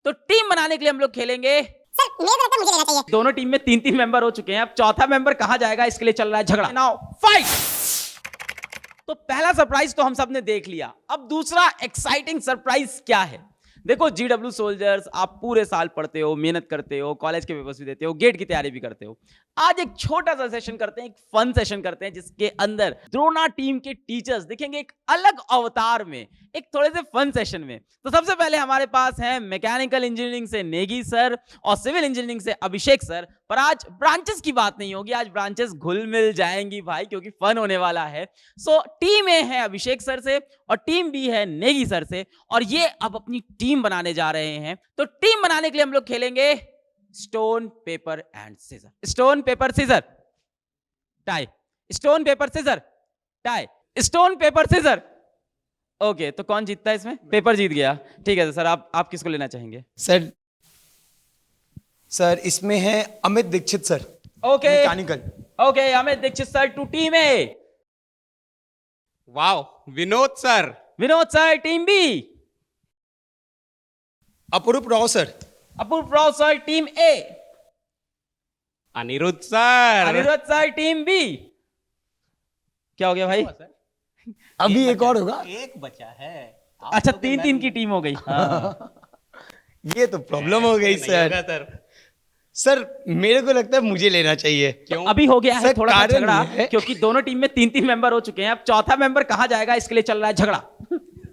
तो टीम बनाने के लिए हम लोग खेलेंगे। सर मेरे को लगता है मुझे लेना चाहिए। दोनों टीम में 3-3 मेंबर हो चुके हैं, अब चौथा मेंबर कहां जाएगा इसके लिए चल रहा है झगड़ा। Now fight. तो पहला सरप्राइज तो हम सब ने देख लिया, अब दूसरा एक्साइटिंग सरप्राइज क्या है। देखो GW सोल्जर्स, आप पूरे साल पढ़ते हो, मेहनत करते हो, कॉलेज के पेपर्स भी देते हो, गेट की तैयारी भी करते हो। आज एक छोटा सा सेशन करते हैं, एक फन सेशन करते हैं, जिसके अंदर द्रोणा टीम के टीचर्स दिखेंगे एक अलग अवतार में, एक थोड़े से फन सेशन में। तो सबसे पहले हमारे पास है मैकेनिकल इंजीनियरिंग से नेगी सर और सिविल इंजीनियरिंग से अभिषेक सर। पर आज ब्रांचेस की बात नहीं होगी, आज ब्रांचेस घुल मिल जाएंगी भाई, क्योंकि फन होने वाला है। सो टीम ए है अभिषेक सर से और टीम बी है नेगी सर से, और ये अब अपनी टीम बनाने जा रहे हैं। तो टीम बनाने के लिए हम लोग खेलेंगे stone paper and scissor. Stone paper scissor tie, stone paper scissor tie, stone paper scissor. Okay, तो कौन जीतता है इसमें? पेपर जीत गया। ठीक है सर, आप किसको लेना चाहेंगे? सर इसमें है Amit Dixit sir. Okay mechanical. Okay, Amit Dixit sir to team A. Wow, Vinod sir. Vinod sir team B. Apoorv Rao sir. Apoorv Rao sir team A. Aniruddh sir. Aniruddh sir team B. क्या हो गया भाई? अभी एक और होगा। एक बचा है। अच्छा, 3-3 की टीम हो गई। ये तो प्रॉब्लम हो गई सर। सर मेरे को लगता है मुझे लेना चाहिए। क्यों? अभी हो गया है सर, थोड़ा सा कारण झगड़ा, ये है- क्योंकि दोनों टीम में 3-3 मेंबर हो चुके हैं, अब चौथा मेंबर कहां जाएगा इसके लिए चल रहा है झगड़ा।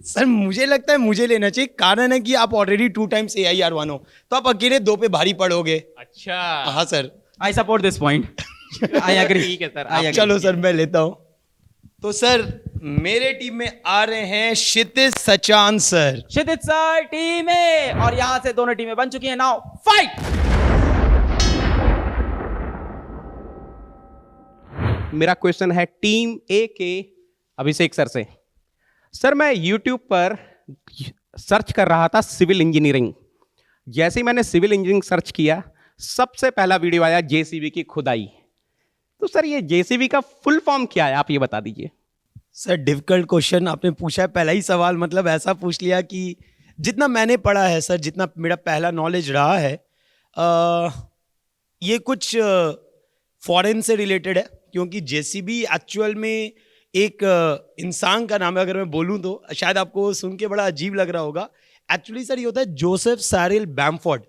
सर मुझे लगता है मुझे लेना चाहिए, कारण है कि आप ऑलरेडी 2 टाइम्स AIR1 हो, तो आप अकेले 2 पे भारी पड़ोगे। अच्छा, हाँ sir. I support this point. I agree. ठीक है सर। I agree. चलो सर मैं लेता हूं। तो सर मेरे टीम में आ रहे हैं क्षितिज सचान सर। क्षितिज सर टीम ए, और यहां से दोनों टीमें बन चुकी हैं। Now fight. मेरा क्वेश्चन है टीम ए के अभिषेक सर से। सर मैं YouTube पर सर्च कर रहा था सिविल इंजीनियरिंग। जैसे ही मैंने सिविल इंजीनियरिंग सर्च किया, सबसे पहला वीडियो आया JCB की खुदाई। तो सर ये JCB का फुल फॉर्म क्या है, आप ये बता दीजिए। सर डिफिकल्ट क्वेश्चन आपने पूछा है, पहला ही सवाल मतलब ऐसा पूछ लिया कि जितना मैंने पढ़ा है सर, जितना मेरा पहला नॉलेज रहा है, ये कुछ फॉरेन से रिलेटेड है, क्योंकि JCB एक्चुअल में एक इंसान का नाम है। अगर मैं बोलूं तो शायद आपको सुन के बड़ा अजीब लग रहा होगा। एक्चुअली सर ये होता है जोसेफ सारिल बैम्फोर्ड।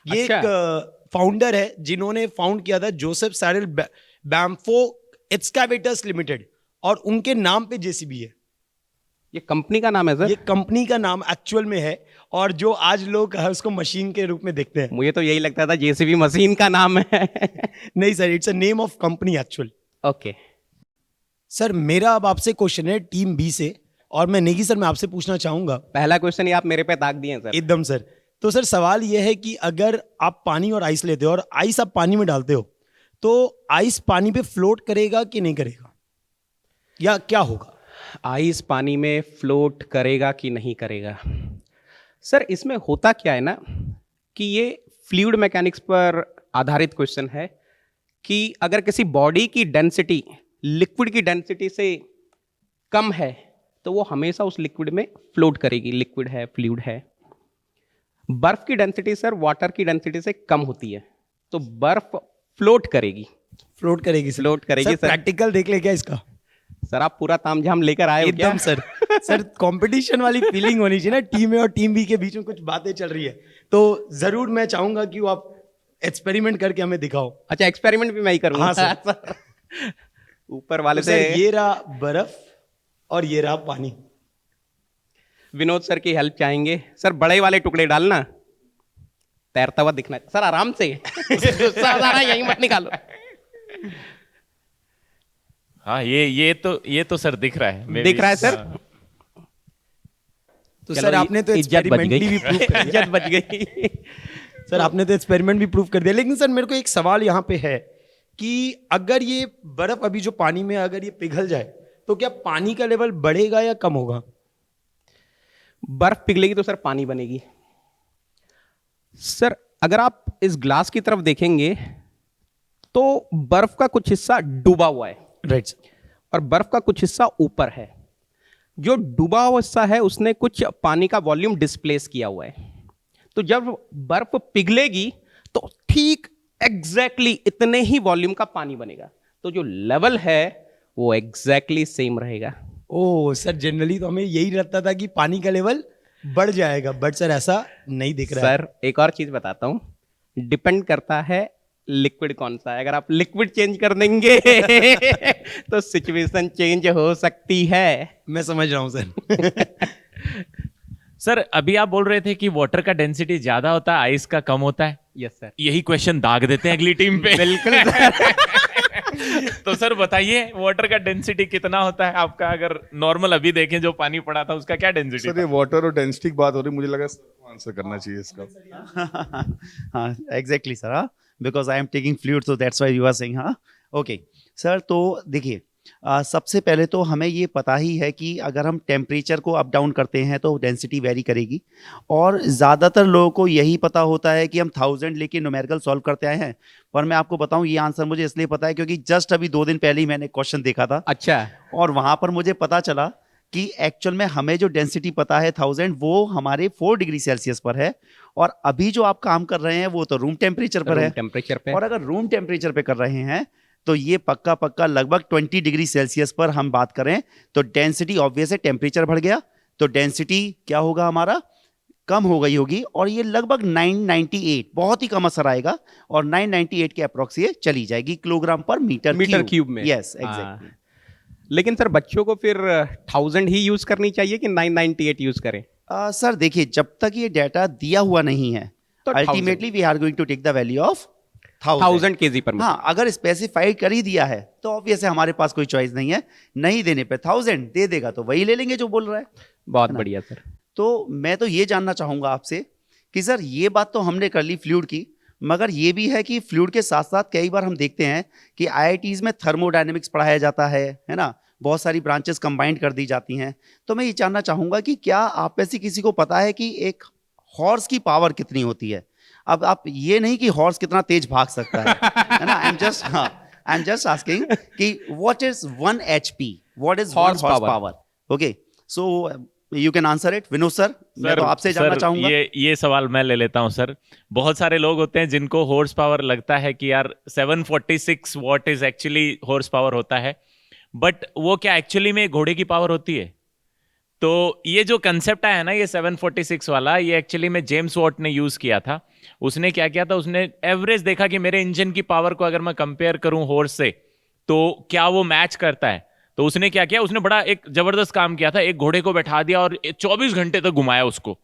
ये अच्छा। एक फाउंडर है जिन्होंने फाउंड किया था जोसेफ सारिल बैम्फो एक्सकावेटर्स लिमिटेड, और उनके नाम पे JCB है। ये कंपनी का नाम है सर? ये कंपनी का नाम एक्चुअल में है, और जो आज लोग उसको मशीन के रूप में देखते हैं। मुझे तो यही लगता था JCB मशीन का नाम है। नहीं sir, it's a name of company actual. Okay sir मेरा अब आपसे क्वेश्चन है टीम बी से, और मैं नेगी सर मैं आपसे पूछना चाहूंगा। पहला क्वेश्चन ही आप मेरे पे दाग दिए हैं सर। एकदम सर। तो सर सवाल यह है कि अगर आप पानी और आइस लेते हो, और आइस आप पानी में डालते हो, तो आइस पानी पे फ्लोट करेगा कि नहीं करेगा, या क्या होगा? आइस पानी में फ्लोट करेगा कि नहीं करेगा? सर इसमें होता क्या है ना, कि ये फ्लूइड मैकेनिक्स पर आधारित क्वेश्चन है कि अगर किसी बॉडी की डेंसिटी लिक्विड की डेंसिटी से कम है तो वो हमेशा उस लिक्विड में फ्लोट करेगी। लिक्विड है, फ्लूइड है। बर्फ की डेंसिटी सर वाटर की डेंसिटी से कम होती है, तो बर्फ फ्लोट करेगी। फ्लोट करेगी सर। फ्लोट करेगी सर। प्रैक्टिकल देख ले क्या इसका? सर आप पूरा तामझाम लेकर आए हो क्या? एकदम सर। सर कंपटीशन वाली फीलिंग होनी चाहिए ना, टीम ए और टीम बी के बीच में कुछ बातें चल रही है, तो जरूर मैं चाहूंगा कि वो आप एक्सपेरिमेंट करके हमें दिखाओ। अच्छा, एक्सपेरिमेंट भी मैं ही करूंगा। हाँ सर। ऊपर वाले तो से सर ये रहा बर्फ और ये रहा पानी। विनोद सर की हेल्प चाहेंगे। सर बड़े वाले टुकड़े डालना, तैरता हुआ दिखना है। सर आराम से। गुस्सा आ रहा है, यहीं मत निकालो। हाँ ये तो सर दिख रहा है। दिख रहा है सर। तो चलो, सर आपने तो इज्जत बच गई। एक्सपेरिमेंटली भी प्रूव कर दिया। इज्जत बच गई। सर आपने तो एक्सपेरिमेंट भी प्रूव कर दिया, लेकिन सर मेरे को एक सवाल यहाँ पे है कि अगर ये बर्फ अभी जो पानी में अगर ये पिघल जाए, तो क्या पानी का लेवल बढ़ेगा या कम होगा? बर्फ पिघलेगी तो सर पानी बनेगी। सर अगर आप इस ग्लास की तरफ देखेंगे तो बर्फ का कुछ हिस्सा डूबा हुआ है, राइट, और बर्फ का कुछ हिस्सा ऊपर है। जो डूबा हुआ हिस्सा है उसने कुछ पानी का वॉल्यूम डिस्प्लेस किया हुआ है, तो जब बर्फ पिघलेगी तो ठीक एग्जैक्टली इतने ही वॉल्यूम का पानी बनेगा, तो जो लेवल है वो एग्जैक्टली सेम रहेगा। ओ सर, जनरली तो हमें यही लगता था कि पानी का लेवल बढ़ जाएगा, बट सर ऐसा नहीं दिख रहा है। सर एक और चीज बताता हूं, डिपेंड करता है लिक्विड कौन सा है। अगर आप लिक्विड चेंज कर देंगे तो सिचुएशन चेंज हो सकती है। मैं समझ रहा हूँ सर। सर अभी आप बोल रहे थे कि वाटर का डेंसिटी ज्यादा होता है, आइस का कम होता है। यस सर, यही क्वेश्चन दाग देते हैं अगली टीम पे। बिल्कुल सर। तो सर बताइए वाटर का डेंसिटी कितना होता है आपका? अगर नॉर्मल अभी देखें जो पानी पड़ा था उसका क्या डेंसिटी सर ये वाटर और डेंसिटी की बात हो रही, मुझे लगा आंसर करना चाहिए इसका। हाँ एग्जैक्टली सर, हाँ because I am taking fluid, so that's why you are saying. हाँ ओके सर, तो देखिए सबसे पहले तो हमें ये पता ही है कि अगर हम टेम्परेचर को अप डाउन करते हैं तो डेंसिटी वेरी करेगी, और ज़्यादातर लोगों को यही पता होता है कि हम 1000 लेके न्यूमेरिकल सॉल्व करते आए हैं। पर मैं आपको बताऊं ये आंसर मुझे इसलिए पता है क्योंकि जस्ट अभी 2 दिन पहले ही मैंने क्वेश्चन देखा था, अच्छा, और वहाँ पर मुझे पता चला कि एक्चुअल में हमें जो डेंसिटी पता है 1000, वो हमारे 4 डिग्री सेल्सियस पर है, और अभी जो आप काम कर रहे हैं वो तो रूम टेम्परेचर पर है। टेम्परेचर पे, और अगर रूम टेम्परेचर पे कर रहे हैं तो ये पक्का पक्का लगभग 20 डिग्री सेल्सियस पर हम बात करें तो डेंसिटी ऑब्वियस है, टेम्परेचर बढ़ गया तो डेंसिटी क्या होगा हमारा, कम हो गई होगी, और ये लगभग 998, बहुत ही कम असर आएगा, और 998 के अप्रोक्स ये चली जाएगी किलोग्राम पर मीटर क्यूब में। Yes exactly. लेकिन सर बच्चों को फिर 1000 ही यूज करनी चाहिए कि 998 यूज करें? सर देखिए, जब तक ये डाटा दिया हुआ नहीं है तो ultimately we are going to take the value of 1000 kg per metre. हाँ, अगर स्पेसिफाइड कर ही दिया है तो ऑब्वियस है हमारे पास कोई चॉइस नहीं है, नहीं देने पे 1000 दे देगा तो वही ले लेंगे जो बोल रहा है। बहुत बढ़िया सर। तो मैं तो ये जानना चाहूंगा आपसे कि सर ये बात तो हमने कर ली फ्लूइड की, मगर ये भी है कि फ्लूइड के साथ साथ कई बार हम देखते हैं कि आईआईटीज में थर्मोडायनेमिक्स पढ़ाया जाता है ना, बहुत सारी ब्रांचेस कंबाइंड कर दी जाती हैं। तो मैं ये जानना चाहूंगा कि क्या आप में से किसी को पता है कि एक हॉर्स की पावर कितनी होती है? अब आप ये नहीं कि हॉर्स कितना तेज भाग सकता है ना, आई एम जस्ट आस्किंग कि what is 1 HP, what is horse power? Okay, so you can answer it Vinod sir. मैं तो आपसे जानना चाहूंगा। ये सवाल मैं ले लेता हूं सर। बहुत सारे लोग होते हैं जिनको हॉर्स पावर लगता है कि यार 746 what is actually horse power होता है, बट वो क्या एक्चुअली में घोड़े की पावर होती है? तो ये जो कंसेप्ट आया ना ये 746 वाला, ये एक्चुअली में जेम्स वॉट ने यूज किया था। उसने क्या किया था, उसने एवरेज देखा कि मेरे इंजन की पावर को अगर मैं कंपेयर करूं हॉर्स से तो क्या वो मैच करता है। तो उसने क्या किया, उसने बड़ा एक जबरदस्त काम किया था, एक घोड़े को बैठा दिया और 24 घंटे तक घुमाया उसको।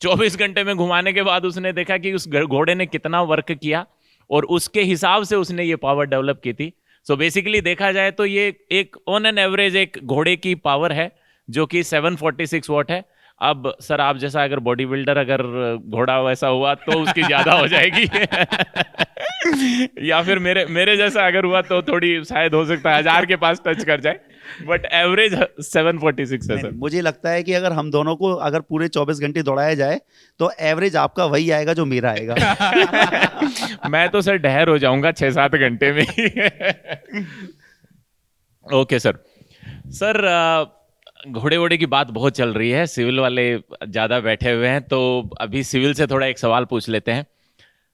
24 घंटे में घुमाने के बाद उसने देखा कि उस घोड़े ने कितना वर्क किया और उसके हिसाब से उसने ये पावर डेवलप की थी। सो बेसिकली देखा जाए तो ये एक ऑन एन एवरेज एक घोड़े की पावर है जो कि 746 वॉट है। अब सर आप जैसा अगर बॉडी बिल्डर अगर घोड़ा वैसा हुआ तो उसकी ज्यादा हो जाएगी या फिर मेरे जैसा अगर हुआ तो थोड़ी शायद हो सकता है 1000 के पास टच कर जाए, बट एवरेज 746 है सर। मुझे लगता है कि अगर हम दोनों को अगर पूरे 24 घंटे दौड़ाया जाए तो एवरेज आपका वही आएगा जो मेरा आएगा। मैं तो सर ढहर हो जाऊंगा 6-7 घंटे में ओके सर। सर घोड़े वोड़े की बात बहुत चल रही है, सिविल वाले ज्यादा बैठे हुए हैं, तो अभी सिविल से थोड़ा एक सवाल पूछ लेते हैं।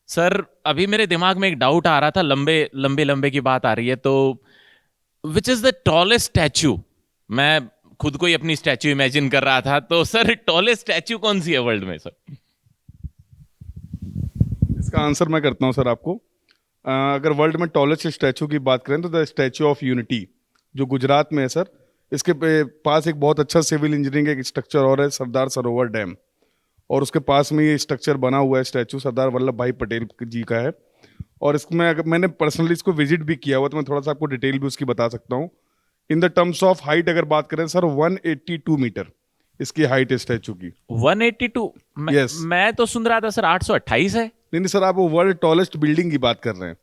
सर अभी मेरे दिमाग में एक डाउट आ रहा था, लंबे की बात आ रही है, तो which is the tallest statue? मैं खुद को ही अपनी स्टैच्यू इमेजिन कर रहा था, तो सर टॉलेस्ट स्टैच्यू कौन सी है वर्ल्ड में सर? इसका आंसर मैं करता हूं सर आपको। अगर वर्ल्ड में टॉलेस्ट स्टैचू की बात करें तो द स्टैचू ऑफ यूनिटी जो गुजरात में है सर, इसके पास एक बहुत अच्छा सिविल इंजीनियरिंग एक स्ट्रक्चर और है, सरदार सरोवर डैम, और उसके पास में ये स्ट्रक्चर बना हुआ है, स्टैचू सरदार वल्लभ भाई पटेल जी का है। और इसमें अगर मैंने पर्सनली इसको विजिट भी किया हुआ तो मैं थोड़ा सा आपको डिटेल भी उसकी बता सकता हूँ। In the terms of height अगर बात करें सर 182 मीटर इसकी हाइट है स्टैचू की। 182? Yes. मैं तो सुन रहा था सर 828 है। नहीं सर, आप वो वर्ल्ड टॉलेस्ट बिल्डिंग की बात कर रहे हैं।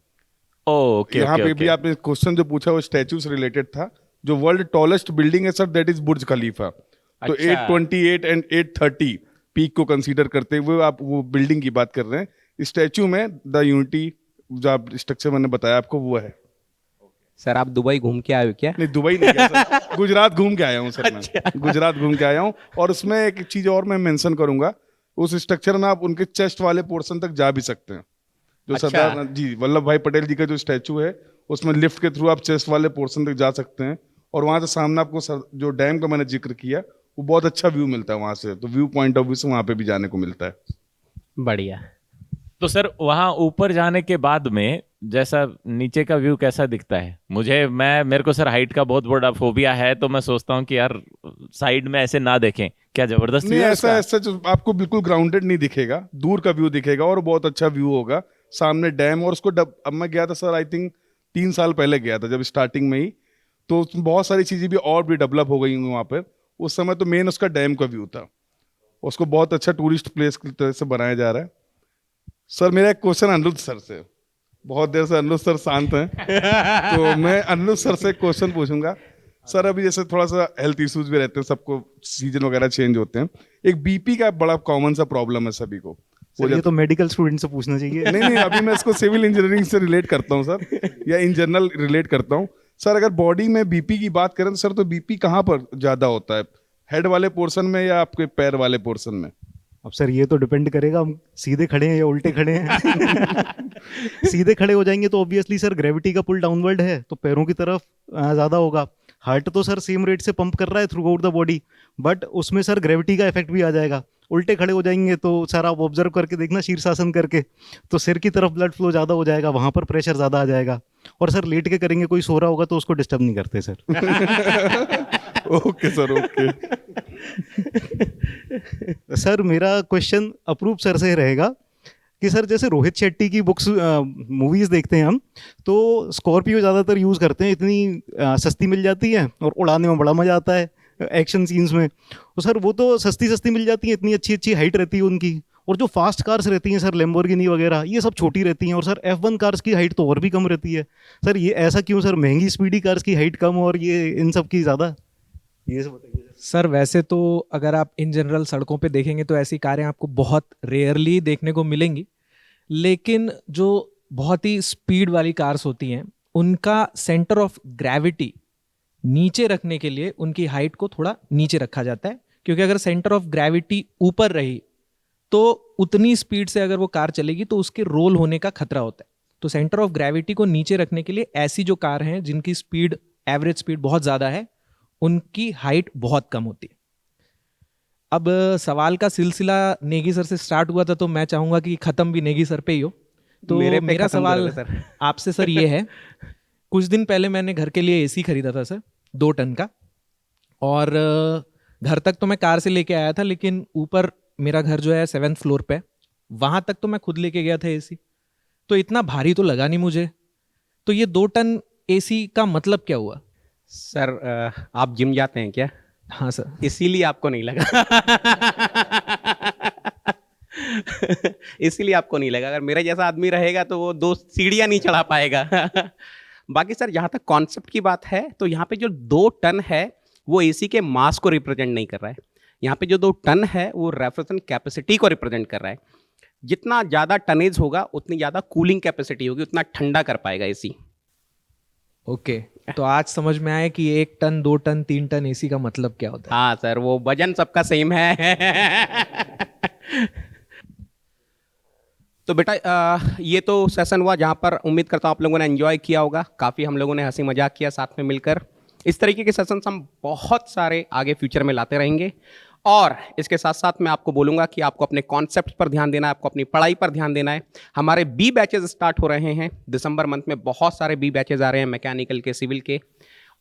ओके, यहाँ पे भी आपने क्वेश्चन जो पूछा वो स्टैचू से रिलेटेड था। जो वर्ल्ड टॉलेस्ट बिल्डिंग है सर दैट इज बुर्ज खलीफा। तो 828 एंड 830 पीक को कंसीडर करते हुए आप वो बिल्डिंग की बात कर रहे हैं। स्टैचू में द यूनिटी जो आप स्ट्रक्चर मैंने बताया आपको वो है। सर आप दुबई घूम के आए हो क्या? नहीं दुबई नहीं गया सर, गुजरात घूम के आया हूँ सर मैं। गुजरात घूम के आया हूँ। और उसमें एक चीज और मैं मेंशन करूंगा, उस स्ट्रक्चर में आप उनके चेस्ट वाले पोर्शन तक जा भी सकते हैं। जो अच्छा। सरदार जी वल्लभ भाई पटेल जी का जो स्टैचू है उसमें लिफ्ट के थ्रू आप चेस्ट वाले पोर्शन तक जा सकते हैं, और वहां से सामने आपको जो डैम का मैंने जिक्र किया वो बहुत अच्छा व्यू मिलता है वहां से, तो व्यू पॉइंट ऑफ व्यू से वहां पे भी जाने को मिलता है। बढ़िया। तो सर वहां ऊपर जाने के बाद में जैसा नीचे का व्यू कैसा दिखता है? मेरे को सर हाइट का बहुत बड़ा फोबिया है, तो मैं सोचता हूँ कि यार साइड में ऐसे ना देखें, क्या जबरदस्त नहीं व्यू है ऐसा उसका? ऐसा आपको बिल्कुल ग्राउंडेड नहीं दिखेगा, दूर का व्यू दिखेगा और बहुत अच्छा व्यू होगा, सामने डैम। और उसको अब मैं गया था सर, आई थिंक 3 साल पहले गया था जब स्टार्टिंग में ही, तो उसमें बहुत सारी चीजें भी और भी डेवलप हो गई हैं वहाँ पर। उस समय तो मेन उसका डैम का व्यू था, उसको बहुत अच्छा टूरिस्ट प्लेस की तरह से बनाया जा रहा है। सर मेरा एक क्वेश्चन अनिरुद्ध सर से, बहुत देर से अनिरुद्ध सर शांत हैं तो मैं अनिरुद्ध सर से एक क्वेश्चन पूछूंगा। सर अभी जैसे थोड़ा सा हेल्थ इश्यूज भी रहते हैं, सबको सीजन वगैरह चेंज होते हैं, एक बीपी का बड़ा कॉमन सा प्रॉब्लम है सभी को। सर ये तो मेडिकल स्टूडेंट से पूछना चाहिए। नहीं अभी मैं इसको सिविल इंजीनियरिंग से रिलेट करता हूँ सर, या इन जनरल रिलेट करता हूँ सर। अगर बॉडी में बीपी की बात करें तो सर, तो बीपी कहाँ पर ज्यादा होता है, हेड वाले पोर्शन में या आपके पैर वाले पोर्शन में? अब सर ये तो डिपेंड करेगा हम सीधे खड़े हैं या उल्टे खड़े हैं। सीधे खड़े हो जाएंगे तो ऑब्वियसली सर ग्रेविटी का पुल डाउनवर्ड है तो पैरों की तरफ ज़्यादा होगा। हार्ट तो सर सेम रेट से पंप कर रहा है through out the body, but उसमें सर ग्रेविटी का इफेक्ट भी आ जाएगा। उल्टे खड़े हो जाएंगे तो सर आप ऑब्जर्व करके देखना, शीर्षासन करके, तो सिर की तरफ ब्लड फ्लो ज़्यादा हो जाएगा, वहाँ पर प्रेशर ज़्यादा आ जाएगा। और सर लेट के करेंगे, कोई सो रहा होगा तो उसको डिस्टर्ब नहीं करते sir. Okay sir, okay. Sir मेरा क्वेश्चन अप्रूव सर से रहेगा कि सर जैसे रोहित शेट्टी की बुक्स मूवीज़ देखते हैं हम, तो स्कॉर्पियो ज़्यादातर यूज़ करते हैं, इतनी सस्ती मिल जाती है और उड़ाने में बड़ा मज़ा आता है एक्शन सीन्स में। तो सर वो तो सस्ती मिल जाती हैं, इतनी अच्छी हाइट रहती है उनकी। और जो फास्ट कार्स रहती हैं सर, लैम्बोर्गिनी वगैरह, ये सब छोटी रहती हैं। और सर F1 कार्स की हाइट तो और भी कम रहती है। सर ये ऐसा क्यों सर, महंगी स्पीडी कार्स की हाइट कम और ये इन सब की ज़्यादा? ये सब बताइए सर। वैसे तो अगर आप इन जनरल सड़कों पे देखेंगे तो ऐसी कारें आपको बहुत रेयरली देखने को मिलेंगी, लेकिन जो बहुत ही स्पीड वाली कार्स होती हैं उनका सेंटर ऑफ ग्रेविटी नीचे रखने के लिए उनकी हाइट को थोड़ा नीचे रखा जाता है, क्योंकि अगर सेंटर ऑफ ग्रेविटी ऊपर रही तो उतनी स्पीड से अगर वो कार चलेगी तो उसके रोल होने का खतरा होता है। तो सेंटर ऑफ ग्रेविटी को नीचे रखने के लिए ऐसी जो कार हैं जिनकी स्पीड, एवरेज स्पीड बहुत ज़्यादा है, उनकी हाइट बहुत कम होती है। अब सवाल का सिलसिला नेगी सर से स्टार्ट हुआ था, तो मैं चाहूँगा कि ख़त्म भी नेगी सर पे ही हो। तो मेरे पे मेरा खत्म सवाल करोगे सर? आपसे सर ये है, कुछ दिन पहले मैंने घर के लिए एसी खरीदा था सर, 2 टन का, और घर तक तो मैं कार से लेके आया था, लेकिन ऊपर मेरा घर जो है 7th फ्लोर पे, वहाँ तक तो मैं खुद लेके गया था एसी। तो इतना भारी तो लगा नहीं मुझे। तो ये 2 टन एसी का मतलब क्या हुआ? सर आप जिम जाते हैं क्या? हाँ सर। इसीलिए आपको नहीं लगा। इसीलिए आपको नहीं लगा। अगर मेरे जैसा आदमी रहेगा तो वो 2 सीढ़ियां नहीं चढ़ा पाएगा। बाकी सर जहाँ तक कॉन्सेप्ट की बात है, तो यहाँ पे जो 2 टन है वो एसी के मास को रिप्रेजेंट नहीं कर रहा है। यहाँ पे जो 2 टन है वो रेफ्रिजरेशन कैपेसिटी को रिप्रेजेंट कर रहा है। जितना ज़्यादा टनेज होगा उतनी ज़्यादा कूलिंग कैपेसिटी होगी, उतना ठंडा कर पाएगा एसी। ओके, तो आज समझ में आया कि 1 टन, 2 टन, 3 टन एसी का मतलब क्या होता है। हाँ सर, वो वजन सबका सेम है। तो बेटा ये तो सेशन हुआ जहाँ पर उम्मीद करता हूँ आप लोगों ने एंजॉय किया होगा। काफ़ी हम लोगों ने हंसी मजाक किया साथ में मिलकर। इस तरीके के सेशंस हम बहुत सारे आगे फ्यूचर में लाते रहेंगे। और इसके साथ साथ मैं आपको बोलूँगा कि आपको अपने कॉन्सेप्ट पर ध्यान देना है, आपको अपनी पढ़ाई पर ध्यान देना है। हमारे बी बैचेज स्टार्ट हो रहे हैं दिसंबर मंथ में, बहुत सारे बी बैचेज आ रहे हैं, मैकेनिकल के, सिविल के,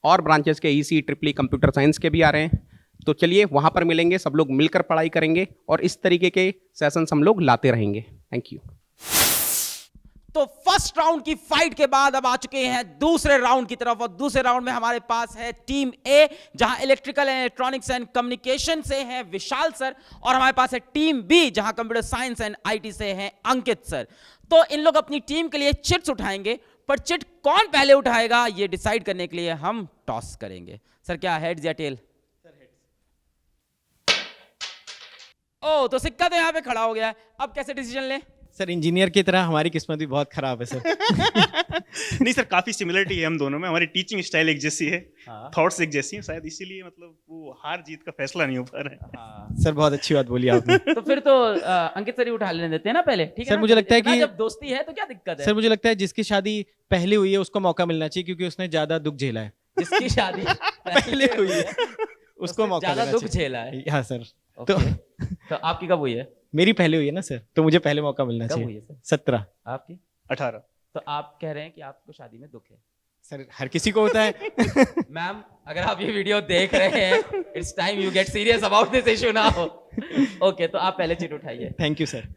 और ब्रांचेस के, ईसी, ट्रिपली, कंप्यूटर साइंस के भी आ रहे हैं। तो चलिए वहाँ पर मिलेंगे, सब लोग मिलकर पढ़ाई करेंगे और इस तरीके के सेशंस हम लोग लाते रहेंगे। Thank you. तो फर्स्ट राउंड की फाइट के बाद अब आ चुके हैं दूसरे राउंड की तरफ, और दूसरे राउंड में हमारे पास है टीम ए, जहां electrical and electronics and communication से हैं विशाल सर, और हमारे पास है टीम बी, जहां कंप्यूटर साइंस एंड आईटी से हैं अंकित सर। तो इन लोग अपनी टीम के लिए चिट्स उठाएंगे, पर चिट कौन पहले उठाएगा ये डिसाइड करने के लिए हम टॉस करेंगे। सर क्या हेड्स या टेल? ओ, तो सिक्का तो यहां पे खड़ा हो गया है। अब कैसे डिसीजन लें? सर इंजीनियर की तरह हमारी किस्मत भी बहुत खराब है सर। नहीं सर, काफी सिमिलरिटी है हम दोनों में, हमारी टीचिंग स्टाइल एक जैसी है, हाँ। थॉट्स एक जैसी हैं, शायद इसीलिए मतलब वो हार जीत का फैसला नहीं हो पा रहा है। हाँ। सर बहुत अच्छी बात बोली आपने। तो फिर तो अंकित सर ही उठा लेने देते हैं ना पहले, ठीक है सर, ना? मुझे लगता है इतना कि- जब दोस्ती है तो क्या दिक्कत है? सर मुझे लगता है जिसकी शादी पहले हुई है उसको मौका मिलना चाहिए, क्योंकि उसने ज्यादा दुख झेला है। जिसकी शादी पहले हुई है उसको मौका ज्यादा मिलना दुख चाहिए। झेला है। हाँ सर। ओके। तो आपकी कब हुई है? मेरी पहले हुई है ना सर, तो मुझे पहले मौका मिलना कब हुई चाहिए। है सर? 17। आपकी? 18। तो आप कह रहे हैं कि आपको शादी में दुख है। सर हर किसी को होता है। मैम, अगर आप ये वीडियो देख रहे हैं, it's time you get serious about this issue now. Okay, तो आप पहले चिट उठाइए। Thank you sir.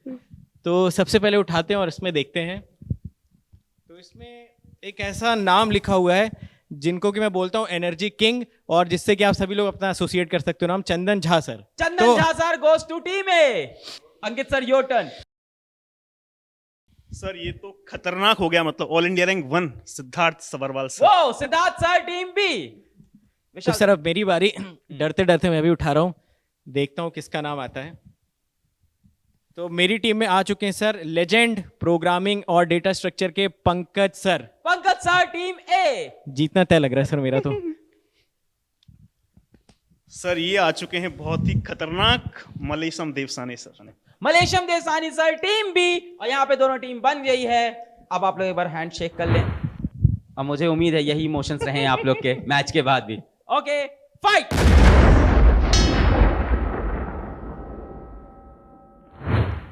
तो सबसे पहले उठाते हैं और इसमें देखते हैं। तो इसमें एक ऐसा नाम लिखा हुआ है जिनको कि मैं बोलता हूँ एनर्जी किंग, और जिससे कि आप सभी लोग अपना एसोसिएट कर सकते हो नाम, Chandan Jha sir. Chandan Jha sir goes to team A. Ankit sir, your turn. Sir ये तो खतरनाक हो गया, मतलब all India rank 1 Siddharth Sabharwal sir. वो सिद्धार्थ सर, टीम बी। तो सर अब मेरी बारी। डरते डरते मैं भी उठा रहा हूँ, देखता हूँ किसका नाम आता है। तो मेरी टीम में आ चुके हैं सर लेजेंड प्रोग्रामिंग और डेटा स्ट्रक्चर के Pankaj sir. Pankaj sir, team A. जीतना तय लग रहा है सर मेरा तो। सर ये आ चुके हैं बहुत ही खतरनाक Malesham Devsani sir. Malesham Desani sir, team B. और यहाँ पे दोनों टीम बन गई है। अब आप लोग एक बार हैंड शेक कर लें। अब मुझे उम्मीद है यही इमोशंस रहे हैं आप लोग के मैच के बाद भी। Okay, fight.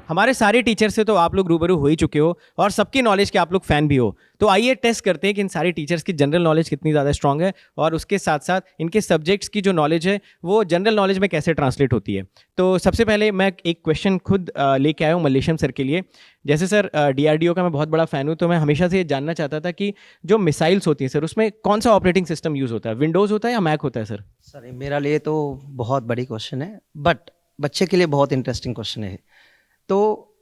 हमारे सारे टीचर से तो आप लोग रूबरू हो ही चुके हो और सबकी नॉलेज के आप लोग फैन भी हो। तो आइए टेस्ट करते हैं कि इन सारे टीचर्स की जनरल नॉलेज कितनी ज़्यादा स्ट्रांग है और उसके साथ साथ इनके सब्जेक्ट्स की जो नॉलेज है वो जनरल नॉलेज में कैसे ट्रांसलेट होती है। तो सबसे पहले मैं एक क्वेश्चन खुद लेके आया हूँ मल्लेशम सर के लिए। जैसे सर DRDO का मैं बहुत बड़ा फ़ैन हूँ, तो मैं हमेशा से ये जानना चाहता था कि जो मिसाइल्स होती हैं सर उसमें कौन सा ऑपरेटिंग सिस्टम यूज़ होता है, विंडोज़ होता है या मैक होता है सर? सर मेरा लिए तो बहुत बड़ी क्वेश्चन है, बट बच्चे के लिए बहुत इंटरेस्टिंग क्वेश्चन है। तो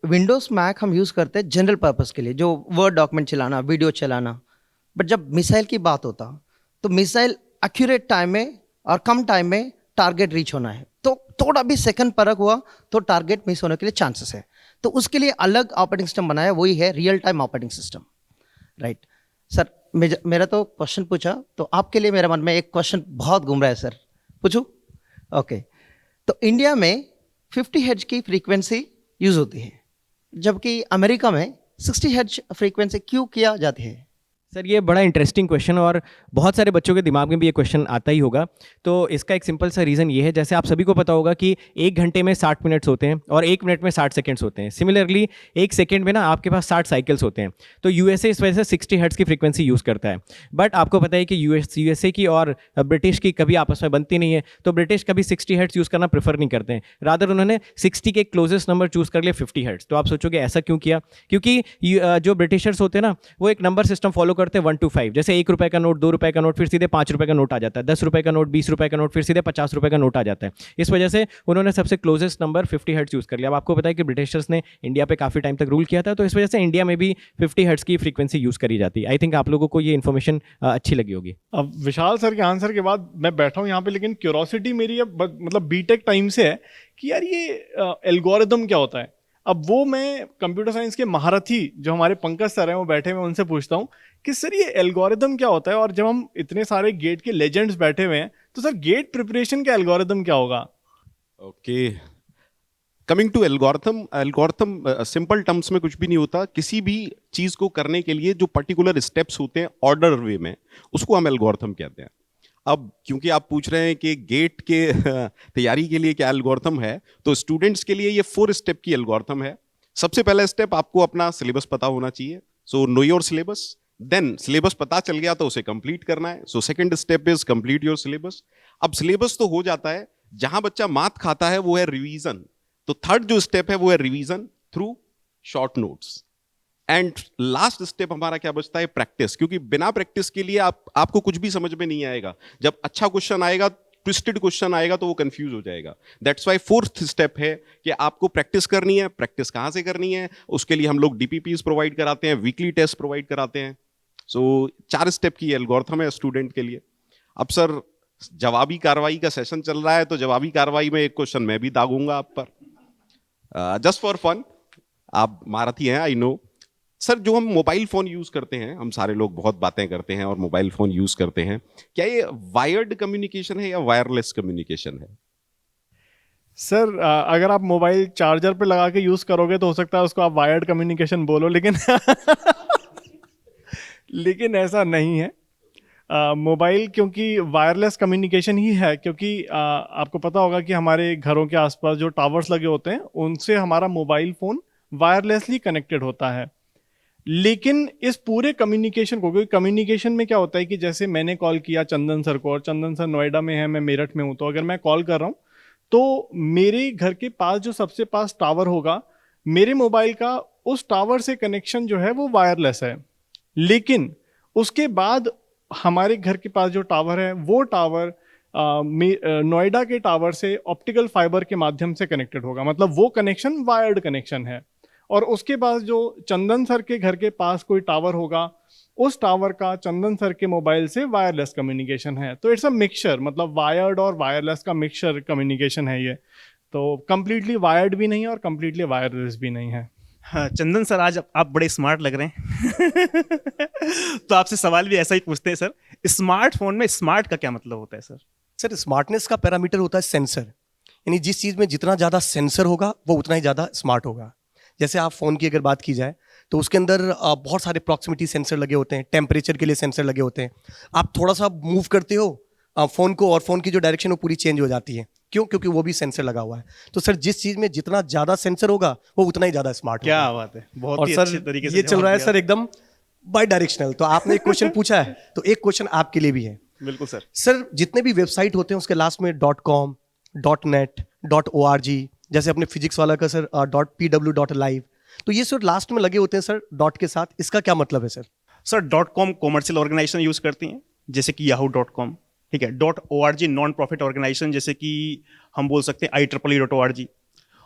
विंडोज़ मैक हम यूज़ करते हैं जनरल पर्पस के लिए, जो वर्ड डॉक्यूमेंट चलाना, वीडियो चलाना। बट जब मिसाइल की बात होता तो मिसाइल एक्यूरेट टाइम में और कम टाइम में टारगेट रीच होना है, तो थोड़ा भी सेकंड फर्क हुआ तो टारगेट मिस होने के लिए चांसेस है। तो उसके लिए अलग ऑपरेटिंग सिस्टम बनाया, वही है real time operating system, right. Sir मेरा तो क्वेश्चन पूछा, तो आपके लिए मेरे मन में एक क्वेश्चन बहुत घूम रहा है सर, पूछूं? ओके। तो इंडिया में 50 हर्ट्ज की फ्रीक्वेंसी यूज़ होती है, जबकि अमेरिका में 60 हर्ट्ज फ्रीक्वेंसी क्यों किया जाती है? सर ये बड़ा इंटरेस्टिंग क्वेश्चन और बहुत सारे बच्चों के दिमाग में भी ये क्वेश्चन आता ही होगा। तो इसका एक सिंपल सा रीज़न ये है, जैसे आप सभी को पता होगा कि 1 घंटे में 60 मिनट्स होते हैं और 1 मिनट में 60 सेकंड्स होते हैं। सिमिलरली 1 सेकंड में ना आपके पास 60 साइकिल्स होते हैं। तो USA इस वजह से 60 हर्ट्ज की फ्रीक्वेंसी यूज़ करता है। बट आपको पता है कि USA की और ब्रिटिश की कभी आपस में बनती नहीं है, तो ब्रिटिश कभी 60 हर्ट्ज यूज़ करना प्रेफर नहीं करते हैं। रादर उन्होंने 60 के क्लोजेस्ट नंबर चूज़ कर लिया 50 हर्ट्ज। तो आप सोचोगे ऐसा क्यों किया? क्योंकि जो ब्रिटिशर्स होते हैं ना वो एक नंबर सिस्टम फॉलो करते हैं 1 to 5। जैसे 1 रुपए का नोट, 2 रुपए का नोट, फिर सीधे 5 रुपए का नोट आ जाता है, 10 रुपए का नोट, 20 रुपए का नोट, फिर सीधे 50 रुपए का नोट आ जाता है। इस वजह से उन्होंने सबसे क्लोजेस्ट नंबर 50 हर्ट्ज यूज़ कर लिया। अब आपको पता है कि ब्रिटिशर्स ने इंडिया पे काफ़ी टाइम तक रूल किया था, तो इस वजह से इंडिया में भी 50 हर्ट्ज की फ्रीक्वेंसी यूज़ करी जाती है। आई थिंक आप लोगों को ये इन्फॉर्मेशन अच्छी लगी होगी। अब विशाल सर के आंसर के बाद मैं बैठा हूँ यहाँ पे, लेकिन क्यूरोसिटी मेरी अब मतलब बीटेक टाइम से है कि यार ये एल्गोरिदम क्या होता है। अब वो मैं कंप्यूटर साइंस के महारथी जो हमारे पंकज सर हैं वो बैठे हुए, उनसे पूछता हूँ कि सर ये एल्गोरिदम क्या होता है। और जब हम इतने सारे गेट के लेजेंड्स बैठे हुए हैं तो सर गेट प्रिपरेशन का एल्गोरिदम क्या होगा? Okay, coming to algorithm simple terms में कुछ भी नहीं होता। किसी भी चीज को करने के लिए जो पर्टिकुलर स्टेप्स होते हैं ऑर्डर वे में, उसको हम एल्गोरिथम कहते हैं। अब क्योंकि आप पूछ रहे हैं कि गेट के तैयारी के लिए क्या एल्गोरिथम है, तो स्टूडेंट्स के लिए ये 4 स्टेप की एल्गोरिथम है। सबसे पहला स्टेप, आपको अपना सिलेबस पता होना चाहिए। So know your syllabus. Then syllabus पता चल गया तो उसे कंप्लीट करना है। So second step is complete your syllabus. अब सिलेबस तो हो जाता है, जहां बच्चा मात खाता है वो है रिवीजन। तो थर्ड जो स्टेप है वो है revision through short notes. And last step हमारा क्या बचता है? प्रैक्टिस। क्योंकि बिना प्रैक्टिस के लिए आपको कुछ भी समझ में नहीं आएगा। जब अच्छा क्वेश्चन आएगा, ट्विस्टेड क्वेश्चन आएगा तो वो कंफ्यूज हो जाएगा। दैट्स वाई 4th स्टेप है कि आपको प्रैक्टिस करनी है। प्रैक्टिस कहाँ से करनी है? उसके लिए हम लोग DPPs प्रोवाइड कराते हैं, वीकली टेस्ट प्रोवाइड कराते हैं। सो 4 स्टेप की एल्गोरिथम है स्टूडेंट के लिए। अब सर जवाबी कार्रवाई का सेशन चल रहा है, तो जवाबी कार्रवाई में एक क्वेश्चन मैं भी दागूंगा आप पर, जस्ट फॉर फन। आप महारथी हैं, आई नो। सर, जो हम मोबाइल फोन यूज करते हैं, हम सारे लोग बहुत बातें करते हैं और मोबाइल फोन यूज करते हैं, क्या ये वायर्ड कम्युनिकेशन है या वायरलेस कम्युनिकेशन है? सर अगर आप मोबाइल चार्जर पे लगा के यूज करोगे तो हो सकता है उसको आप वायर्ड कम्युनिकेशन बोलो, लेकिन लेकिन ऐसा नहीं है। मोबाइल क्योंकि वायरलेस कम्युनिकेशन ही है, क्योंकि आपको पता होगा कि हमारे घरों के आसपास जो टावर्स लगे होते हैं उनसे हमारा मोबाइल फ़ोन वायरलेसली कनेक्टेड होता है। लेकिन इस पूरे कम्युनिकेशन को, क्योंकि कम्युनिकेशन में क्या होता है कि जैसे मैंने कॉल किया चंदन सर को और चंदन सर नोएडा में है, मैं मेरठ में हूँ, तो अगर मैं कॉल कर रहा हूँ तो मेरे घर के पास जो सबसे पास टावर होगा, मेरे मोबाइल का उस टावर से कनेक्शन जो है वो वायरलेस है। लेकिन उसके बाद हमारे घर के पास जो टावर है वो टावर नोएडा के टावर से ऑप्टिकल फाइबर के माध्यम से कनेक्टेड होगा, मतलब वो कनेक्शन वायर्ड कनेक्शन है। और उसके बाद जो चंदन सर के घर के पास कोई टावर होगा, उस टावर का चंदन सर के मोबाइल से वायरलेस कम्युनिकेशन है। तो इट्स अ मिक्सचर, मतलब वायर्ड और वायरलेस का मिक्सचर कम्युनिकेशन है ये। तो कंप्लीटली वायर्ड भी नहीं है और कंप्लीटली वायरलेस भी नहीं है। हाँ चंदन सर, आज आप बड़े स्मार्ट लग रहे हैं। तो आपसे सवाल भी ऐसा ही पूछते हैं सर, स्मार्टफोन में स्मार्ट का क्या मतलब होता है सर? सर, स्मार्टनेस का पैरामीटर होता है सेंसर, यानी जिस चीज़ में जितना ज़्यादा सेंसर होगा वो उतना ही ज़्यादा स्मार्ट होगा। जैसे आप फ़ोन की अगर बात की जाए तो उसके अंदर बहुत सारे प्रॉक्सिमिटी सेंसर लगे होते हैं, टेम्परेचर के लिए सेंसर लगे होते हैं। आप थोड़ा सा मूव करते हो फ़ोन को और फ़ोन की जो डायरेक्शन वो पूरी चेंज हो जाती है। क्यों? क्योंकि वो भी सेंसर लगा हुआ है। तो सर, जिस चीज़ में जितना ज़्यादा सेंसर होगा वो उतना ही ज़्यादा स्मार्ट होगा। क्या बात है, बहुत ही अच्छे तरीके से ये चल रहा है सर एकदम बाई डायरेक्शनल। तो आपने एक क्वेश्चन पूछा है तो एक क्वेश्चन आपके लिए भी है। बिल्कुल सर। सर, जितने भी वेबसाइट होते हैं उसके लास्ट में .com, .net, .org, जैसे अपने फिजिक्स वाला का सर .pw.live, तो ये सर लास्ट में लगे होते हैं सर डॉट के साथ। इसका क्या मतलब है sir? Sir .com commercial organisation use करती हैं, जैसे कि yahoo.com, ठीक है। .org नॉन प्रॉफिट ऑर्गेनाइजेशन, जैसे कि हम बोल सकते हैं IEEE.org।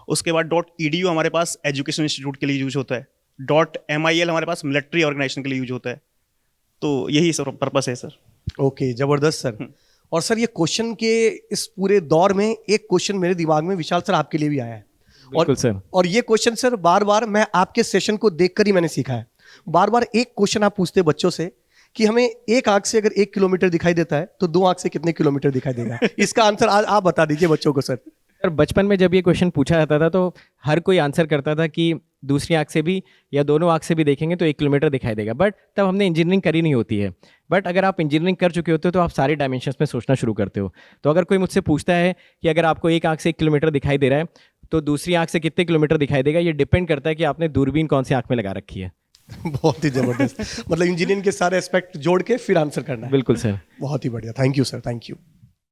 उसके बाद .edu हमारे पास एजुकेशन इंस्टीट्यूट के लिए यूज होता है। .mil हमारे पास मिलिट्री ऑर्गेनाइजेशन के लिए यूज होता है। तो यही सर पर्पस है सर। ओके, जबरदस्त सर। और सर, ये क्वेश्चन के इस पूरे दौर में एक क्वेश्चन मेरे दिमाग में विशाल सर आपके लिए भी आया है। बिल्कुल सर। और ये क्वेश्चन सर बार बार मैं आपके सेशन को देखकर ही मैंने सीखा है। बार बार एक क्वेश्चन आप पूछते हैं बच्चों से कि हमें एक आंख से अगर 1 किलोमीटर दिखाई देता है तो 2 आंख से कितने किलोमीटर दिखाई देगा? इसका आंसर आज आप बता दीजिए बच्चों को सर। सर, बचपन में जब ये क्वेश्चन पूछा जाता था तो हर कोई आंसर करता था कि दूसरी आंख से भी या दोनों आंख से भी देखेंगे तो 1 किलोमीटर दिखाई देगा। बट तब हमने इंजीनियरिंग करी नहीं होती है। बट अगर आप इंजीनियरिंग कर चुके होते हो तो आप सारे डायमेंशंस में सोचना शुरू करते हो। तो अगर कोई मुझसे पूछता है कि अगर आपको एक आंख से 1 किलोमीटर दिखाई दे रहा है तो दूसरी आंख से कितने किलोमीटर दिखाई देगा, ये डिपेंड करता है कि आपने दूरबीन कौन सी आंख में लगा रखी है। बहुत ही जबरदस्त। मतलब इंजीनियरिंग के सारे एस्पेक्ट जोड़ के फिर आंसर करना है। बिल्कुल सर। बहुत ही बढ़िया, thank you sir, thank you.